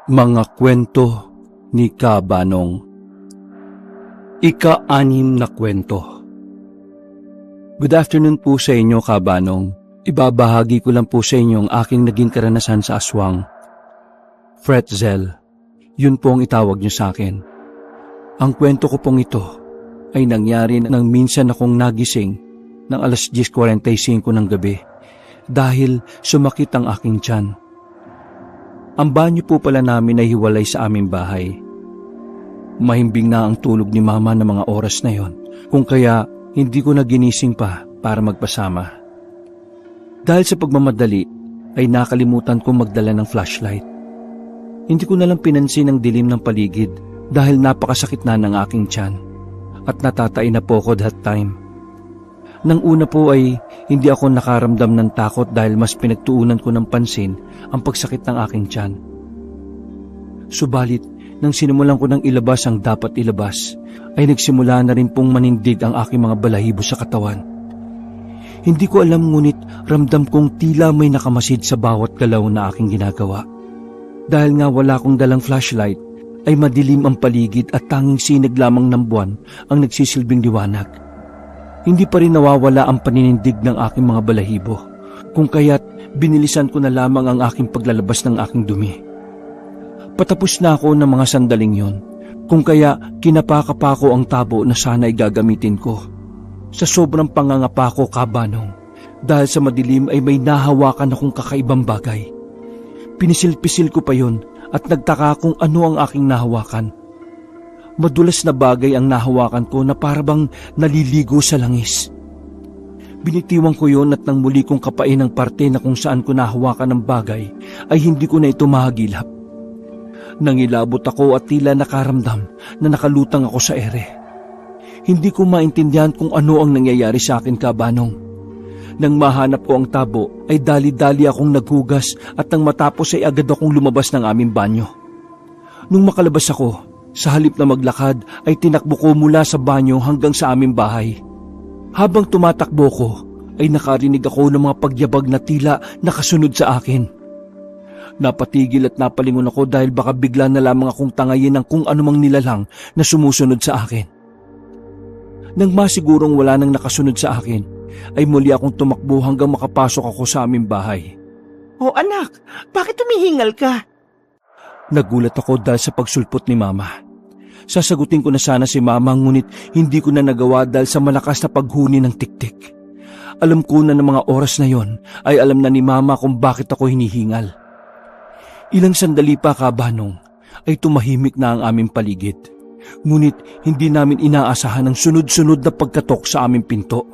Mga kwento ni Kabanong. Ika-6 na kwento. Good afternoon po sa inyo, Kabanong. Ibabahagi ko lang po sa inyo ang aking naging karanasan sa aswang. Fretzel, yun po ang itawag niyo sa akin. Ang kwento ko pong ito ay nangyari nang minsan akong nagising ng alas 10:45 ng gabi dahil sumakit ang aking tiyan. Ang banyo po pala namin ay hiwalay sa aming bahay. Mahimbing na ang tulog ni Mama ng mga oras na yon, kung kaya hindi ko na ginising pa para magpasama. Dahil sa pagmamadali ay nakalimutan kong magdala ng flashlight. Hindi ko na lang pinansin ang dilim ng paligid dahil napakasakit na ng aking tiyan at natatay na po ako that time. Nang una po ay hindi ako nakaramdam ng takot dahil mas pinagtuunan ko ng pansin ang pagsakit ng aking tiyan. Subalit, nang sinimulan ko ng ilabas ang dapat ilabas, ay nagsimula na rin pong manindig ang aking mga balahibo sa katawan. Hindi ko alam ngunit ramdam kong tila may nakamasid sa bawat galaw na aking ginagawa. Dahil nga wala akong dalang flashlight, ay madilim ang paligid at tanging sinag lamang ng buwan ang nagsisilbing liwanag. Hindi pa rin nawawala ang paninindig ng aking mga balahibo, kung kaya't binilisan ko na lamang ang aking paglalabas ng aking dumi. Patapos na ako ng mga sandaling yon, kung kaya kinapakapa ko ang tabo na sana ay gagamitin ko. Sa sobrang pangangapa ko, Kabanong, dahil sa madilim ay may nahawakan akong kakaibang bagay. Pinisil-pisil ko pa yon at nagtaka kung ano ang aking nahawakan. Madulas na bagay ang nahawakan ko na parabang naliligo sa langis. Binitiwan ko yon at nang muli kong kapain ang parte na kung saan ko nahawakan ng bagay ay hindi ko na ito mahagilap. Nangilabot ako at tila nakaramdam na nakalutang ako sa ere. Hindi ko maintindihan kung ano ang nangyayari sa akin, Kabanong. Nang mahanap ko ang tabo ay dali-dali akong naghugas at nang matapos ay agad akong lumabas ng aming banyo. Nung makalabas ako, sa halip na maglakad ay tinakbo ko mula sa banyo hanggang sa aming bahay. Habang tumatakbo ko ay nakarinig ako ng mga pagyabag na tila nakasunod sa akin. Napatigil at napalingon ako dahil baka bigla na lamang akong tangayin ng kung anumang nilalang na sumusunod sa akin. Nang masigurong wala nang nakasunod sa akin, ay muli akong tumakbo hanggang makapasok ako sa aming bahay. Oh anak, bakit tumihingal ka? Nagulat ako dahil sa pagsulpot ni Mama. Sasagutin ko na sana si Mama ngunit hindi ko na nagawa dahil sa malakas na paghuni ng tiktik. Alam ko na ng mga oras na yon ay alam na ni Mama kung bakit ako hinihingal. Ilang sandali pa, Kabanong, ay tumahimik na ang aming paligid. Ngunit hindi namin inaasahan ang sunod-sunod na pagkatok sa aming pinto.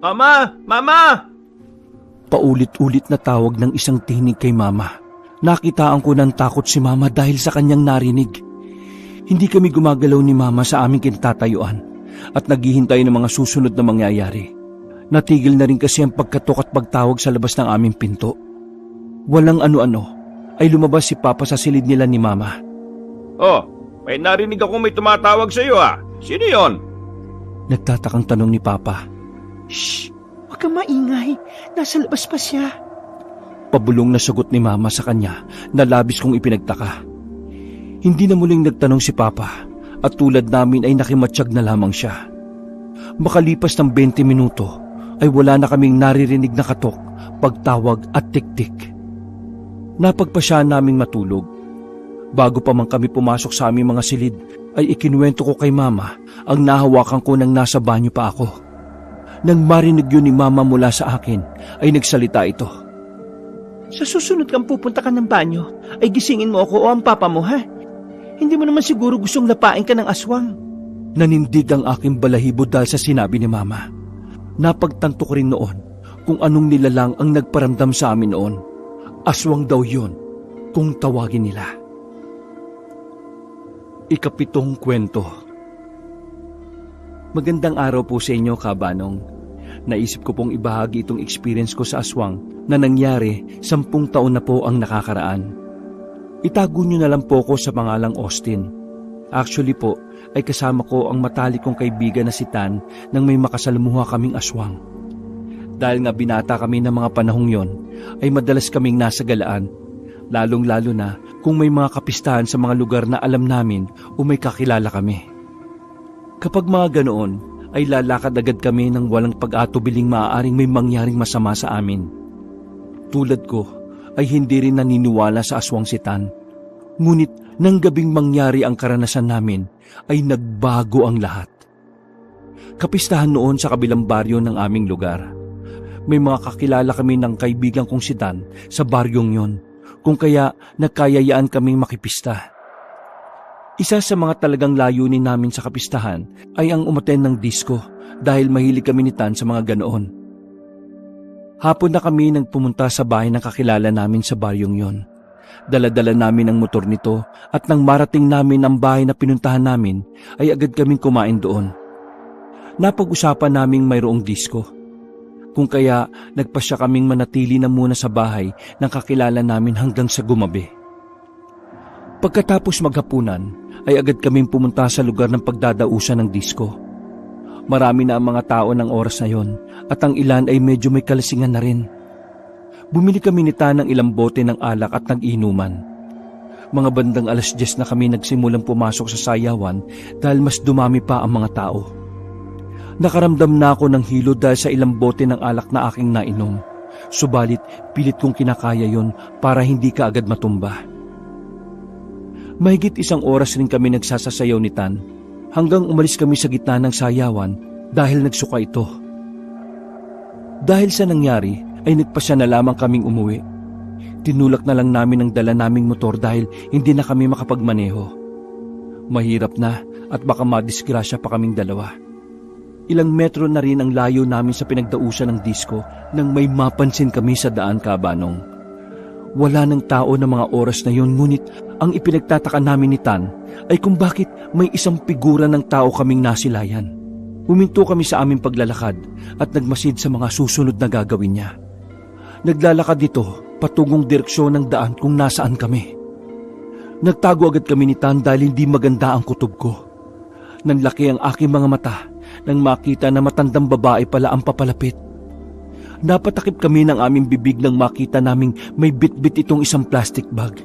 Mama! Mama! Paulit-ulit na tawag ng isang tinig kay Mama. Nakitaan ko ng takot si Mama dahil sa kanyang narinig. Hindi kami gumagalaw ni Mama sa aming kinatatayuan at naghihintay ng mga susunod na mangyayari. Natigil na rin kasi ang pagkatok at pagtawag sa labas ng aming pinto. Walang ano-ano ay lumabas si Papa sa silid nila ni Mama. Oh, may narinig ako may tumatawag sa iyo ah. Sino yon? Nagtatakang tanong ni Papa. Shh! Huwag kang maingay. Nasa labas pa siya. Pabulong na sagot ni Mama sa kanya na labis kong ipinagtaka. Hindi na muling nagtanong si Papa at tulad namin ay nakimatsyag na lamang siya. Makalipas ng 20 minuto ay wala na kaming naririnig na katok, pagtawag at tiktik. Napagpasyahan naming matulog. Bago pa man kami pumasok sa aming mga silid ay ikinuwento ko kay Mama ang nahawakan ko nang nasa banyo pa ako. Nang marinig yun ni Mama mula sa akin ay nagsalita ito. Sa susunod kang pupunta ka ng banyo, ay gisingin mo ako o ang papa mo, ha? Hindi mo naman siguro gustong lapain ka ng aswang. Nanindig ang aking balahibo dahil sa sinabi ni Mama. Napagtanto ko rin noon kung anong nilalang ang nagparamdam sa amin noon. Aswang daw yun kung tawagin nila. Ika-7 kwento. Magandang araw po sa inyo, Kabanong. Naisip ko pong ibahagi itong experience ko sa aswang na nangyari 10 taon na po ang nakakaraan. Itago nyo na lang po ko sa pangalang Austin. Actually po, ay kasama ko ang matalik kong kaibigan na si Tan nang may makasalamuha kaming aswang. Dahil nga binata kami ng mga panahong yon, ay madalas kaming nasa galaan, lalong-lalo na kung may mga kapistahan sa mga lugar na alam namin o may kakilala kami. Kapag mga ganoon, ay lalakad agad kami nang walang pag-atubiling maaaring may mangyaring masama sa amin. Tulad ko, ay hindi rin naniniwala sa aswang si Tan. Ngunit nang gabing mangyari ang karanasan namin, ay nagbago ang lahat. Kapistahan noon sa kabilang baryo ng aming lugar. May mga kakilala kami ng kaibigan kong si Tan sa baryong yon, kung kaya nagkayayaan kaming makipista. Isa sa mga talagang layunin namin sa kapistahan ay ang umattend ng disco dahil mahilig kami ni Tan sa mga ganoon. Hapon na kami nang pumunta sa bahay ng kakilala namin sa baryong yon. Dala-dala namin ang motor nito at nang marating namin ang bahay na pinuntahan namin ay agad kaming kumain doon. Napag-usapan naming mayroong disco. Kung kaya nagpasya kaming manatili na muna sa bahay ng kakilala namin hanggang sa gumabi. Pagkatapos maghapunan ay agad kaming pumunta sa lugar ng pagdadausan ng disco. Marami na ang mga tao ng oras na yon at ang ilan ay medyo may kalasingan na rin. Bumili kami ni Tan ng ilang bote ng alak at nag-inuman. Mga bandang 10:00 na kami nagsimulang pumasok sa sayawan dahil mas dumami pa ang mga tao. Nakaramdam na ako ng hilo dahil sa ilang bote ng alak na aking nainom. Subalit pilit kong kinakaya yon para hindi ka agad matumba. Mahigit 1 oras rin kami nagsasasayaw ni Tan hanggang umalis kami sa gitna ng sayawan dahil nagsuka ito. Dahil sa nangyari ay nagpasya na lamang kaming umuwi. Tinulak na lang namin ang dala naming motor dahil hindi na kami makapagmaneho. Mahirap na at baka madisgrasya pa kaming dalawa. Ilang metro na rin ang layo namin sa pinagdausan ng disco nang may mapansin kami sa daan, Kabanong. Wala ng tao na mga oras na yon, ngunit ang ipinagtataka namin ni Tan ay kung bakit may isang figura ng tao kaming nasilayan. Huminto kami sa aming paglalakad at nagmasid sa mga susunod na gagawin niya. Naglalakad ito patungong direksyon ng daan kung nasaan kami. Nagtago agad kami ni Tan dahil hindi maganda ang kutob ko. Nanlaki ang aking mga mata nang makita na matandang babae pala ang papalapit. Napatakip kami ng aming bibig nang makita naming may bit-bit itong isang plastic bag.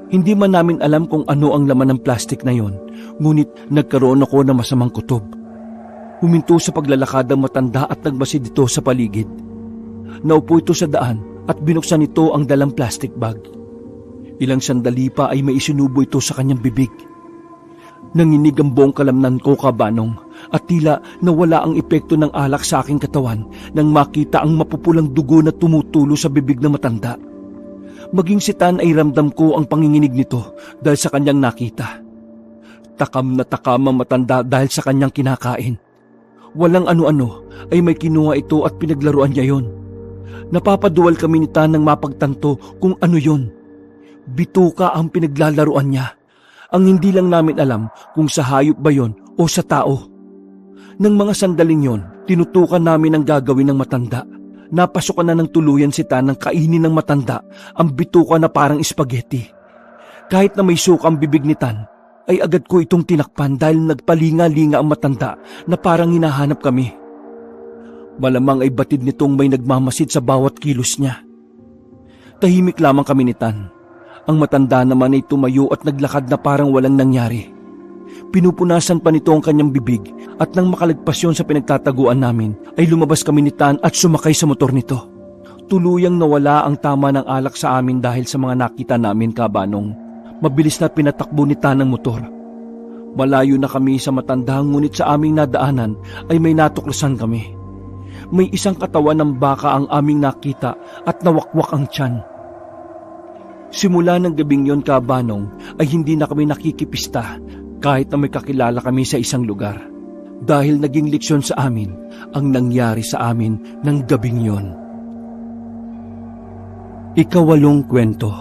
Hindi man namin alam kung ano ang laman ng plastic na yon, ngunit nagkaroon ako ng masamang kutob. Huminto sa paglalakad ang matanda at nagmasid ito sa paligid. Naupo ito sa daan at binuksan ito ang dalang plastic bag. Ilang sandali pa ay may isinubo ito sa kanyang bibig. Nanginig ang buong kalamnan ko, Kabanong, at tila nawala ang epekto ng alak sa aking katawan nang makita ang mapupulang dugo na tumutulo sa bibig ng matanda. Maging si Tan ay ramdam ko ang panginginig nito dahil sa kanyang nakita. Takam na takam ang matanda dahil sa kanyang kinakain. Walang ano-ano ay may kinuha ito at pinaglaruan niya yon. Napapaduwal kami ni Tan nang mapagtanto kung ano yon. Bituka ang pinaglalaruan niya. Ang hindi lang namin alam kung sa hayop ba yon o sa tao. Nang mga sandaling yon, tinutukan namin ang gagawin ng matanda. Napasukan na ng tuluyan si Tan ng kainin ng matanda ang bituka na parang espageti. Kahit na may suka ang bibig ni Tan, ay agad ko itong tinakpan dahil nagpalinga-linga ang matanda na parang hinahanap kami. Malamang ay batid nitong may nagmamasid sa bawat kilos niya. Tahimik lamang kami ni Tan. Ang matanda naman ay tumayo at naglakad na parang walang nangyari. Pinupunasan pa nito ang kanyang bibig at nang makalagpas yon sa pinagtataguan namin ay lumabas kami ni Tan at sumakay sa motor nito. Tuluyang nawala ang tama ng alak sa amin dahil sa mga nakita namin, Kabanong. Mabilis na pinatakbo ni Tan ang motor. Malayo na kami sa matanda ngunit sa aming nadaanan ay may natuklasan kami. May isang katawan ng baka ang aming nakita at nawakwak ang tiyan. Simula ng gabing yon, Kabanong, ay hindi na kami nakikipista kahit na may kakilala kami sa isang lugar. Dahil naging leksyon sa amin ang nangyari sa amin ng gabing yon. 8 kwento.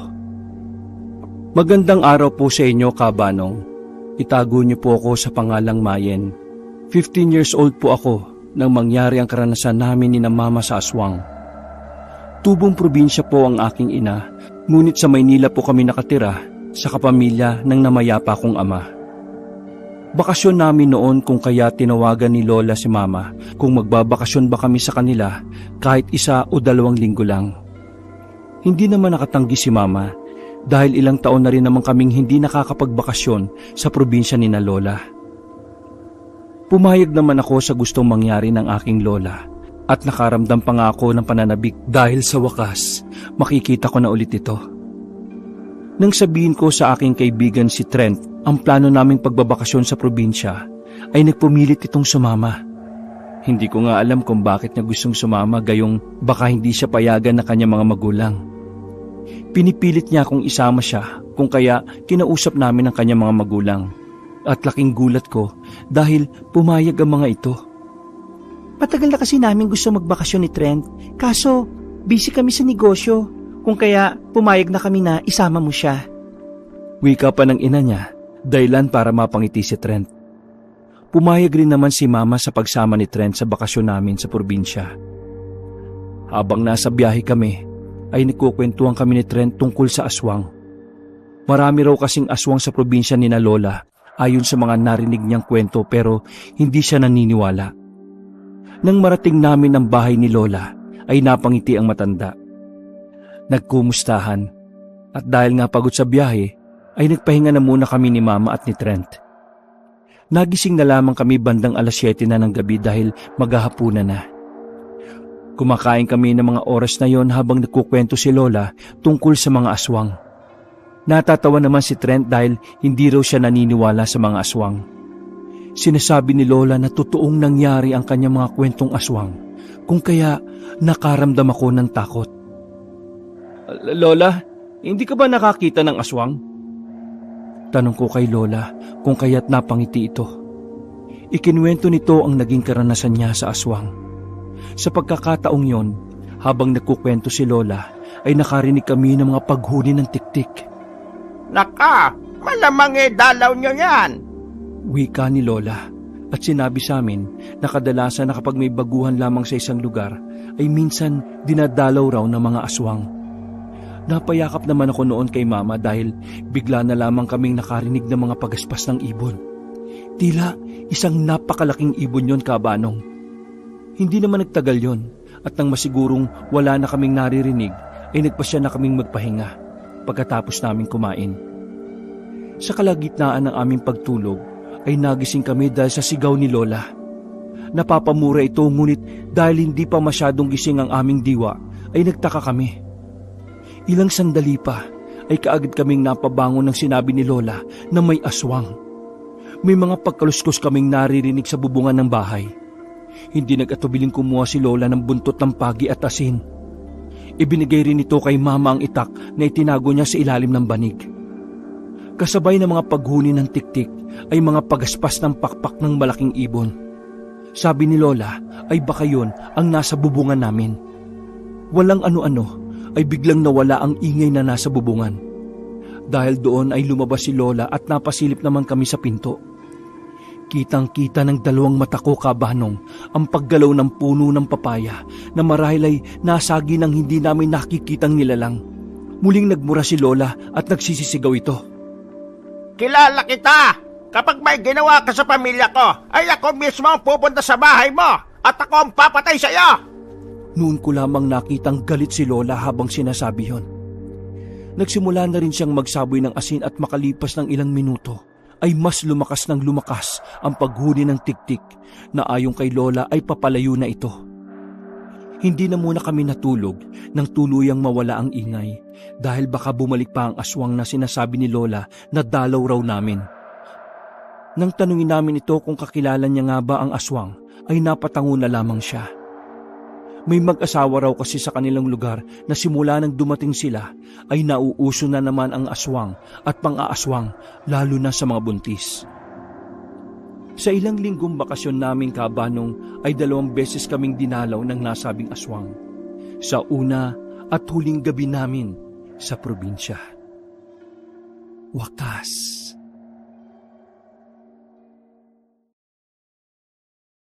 Magandang araw po sa inyo, Kabanong. Itago niyo po ako sa pangalang Mayen. 15 years old po ako nang mangyari ang karanasan namin ni na mama sa aswang. Tubong probinsya po ang aking ina, ngunit sa Maynila po kami nakatira sa kapamilya ng namayapa kong ama. Bakasyon namin noon kung kaya tinawagan ni Lola si Mama kung magbabakasyon ba kami sa kanila kahit 1 o 2 linggo lang. Hindi naman nakatanggi si Mama dahil ilang taon na rin naman kaming hindi nakakapagbakasyon sa probinsya ni na Lola. Pumayag naman ako sa gustong mangyari ng aking lola at nakaramdam pa nga ako ng pananabik dahil sa wakas makikita ko na ulit ito. Nang sabihin ko sa aking kaibigan si Trent ang plano naming pagbabakasyon sa probinsya, ay nagpumilit itong sumama. Hindi ko nga alam kung bakit niya gustong sumama, gayong baka hindi siya payagan na kanyang mga magulang. Pinipilit niya akong isama siya, kung kaya kinausap namin ang kanyang mga magulang. At laking gulat ko dahil pumayag ang mga ito. Matagal na kasi namin gusto magbakasyon ni Trent, kaso busy kami sa negosyo, kung kaya pumayag na kami na isama mo siya. Wika pa ng ina niya, dahilan para mapangiti si Trent. Pumayag rin naman si Mama sa pagsama ni Trent sa bakasyon namin sa probinsya. Habang nasa biyahe kami, ay nagkukwentuhan kami ni Trent tungkol sa aswang. Marami raw kasing aswang sa probinsya ni na Lola, ayon sa mga narinig niyang kwento, pero hindi siya naniniwala. Nang marating namin ang bahay ni Lola, ay napangiti ang matanda. Nagkumustahan, at dahil nga pagod sa biyahe, ay nagpahinga na muna kami ni Mama at ni Trent. Nagising na lamang kami bandang 7:00 na ng gabi dahil maghahapunan na. Kumakain kami ng mga oras na yon habang nagkukwento si Lola tungkol sa mga aswang. Natatawa naman si Trent dahil hindi raw siya naniniwala sa mga aswang. Sinasabi ni Lola na totoong nangyari ang kanyang mga kwentong aswang, kung kaya nakaramdam ako ng takot. Lola, hindi ka ba nakakita ng aswang? Tanong ko kay Lola kung kaya't napangiti ito. Ikinuwento nito ang naging karanasan niya sa aswang. Sa pagkakataong yon, habang nagkukwento si Lola, ay nakarinig kami ng mga paghuni ng tiktik. Naka, malamang dalaw nyo yan. Wika ni Lola, at sinabi sa amin na kadalasan na kapag may baguhan lamang sa isang lugar, ay minsan dinadalaw raw ng mga aswang. Napayakap naman ako noon kay Mama dahil bigla na lamang kaming nakarinig ng mga pagaspas ng ibon. Tila isang napakalaking ibon yon, Kabanong. Hindi naman nagtagal yon, at nang masigurong wala na kaming naririnig, ay nagpasya na kaming magpahinga pagkatapos naming kumain. Sa kalagitnaan ng aming pagtulog, ay nagising kami dahil sa sigaw ni Lola. Napapamura ito, ngunit dahil hindi pa masyadong gising ang aming diwa, ay nagtaka kami. Ilang sandali pa ay kaagad kaming napabangon ng sinabi ni Lola na may aswang. May mga pagkaluskos kaming naririnig sa bubungan ng bahay. Hindi nag-atubiling kumuha si Lola ng buntot ng pagi at asin. Ibinigay rin ito kay Mama ang itak na itinago niya sa ilalim ng banig. Kasabay ng mga paghuni ng tiktik ay mga pagaspas ng pakpak ng malaking ibon. Sabi ni Lola ay baka yun ang nasa bubungan namin. Walang ano-ano ay biglang nawala ang ingay na nasa bubungan. Dahil doon ay lumabas si Lola at napasilip naman kami sa pinto. Kitang-kita ng dalawang mata ko, Kabanong, ang paggalaw ng puno ng papaya na marahil ay nasagi ng hindi namin nakikitang nilalang. Muling nagmura si Lola at nagsisisigaw ito. Kilala kita! Kapag may ginawa ka sa pamilya ko, ay ako mismo ang pupunta sa bahay mo at ako ang papatay sa iyo! Noon ko lamang nakitang galit si Lola habang sinasabi yon. Nagsimula na rin siyang magsaboy ng asin at makalipas ng ilang minuto ay mas lumakas ng lumakas ang paghuni ng tiktik na ayon kay Lola ay papalayo na ito. Hindi na muna kami natulog nang tuluyang mawala ang ingay dahil baka bumalik pa ang aswang na sinasabi ni Lola na dalaw raw namin. Nang tanungin namin ito kung kakilala niya nga ba ang aswang, ay napatango na lamang siya. May mag-asawa raw kasi sa kanilang lugar na simula nang dumating sila ay nauuso na naman ang aswang at pang-aaswang, lalo na sa mga buntis. Sa ilang linggong bakasyon naming, Kabanong, ay 2 beses kaming dinalaw ng nasabing aswang. Sa una at huling gabi namin sa probinsya. Wakas.